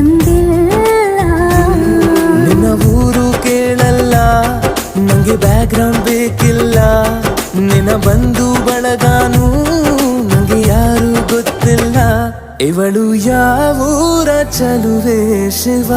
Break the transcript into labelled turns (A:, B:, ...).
A: ಬಂದಿಲ್ಲ.
B: ನಿನ್ನ ಊರು ಕೇಳಲ್ಲ, ನಂಗೆ ಬ್ಯಾಕ್ಗ್ರೌಂಡ್ ಬೇಕಿಲ್ಲ. ನಿನ್ನ ಬಂಧು ಬಳಗಾನು ನಂಗೆ ಯಾರು ಗೊತ್ತಿಲ್ಲ. ಇವಳು ಯಾವೂರ ಚಲುವೆ ಶಿವ?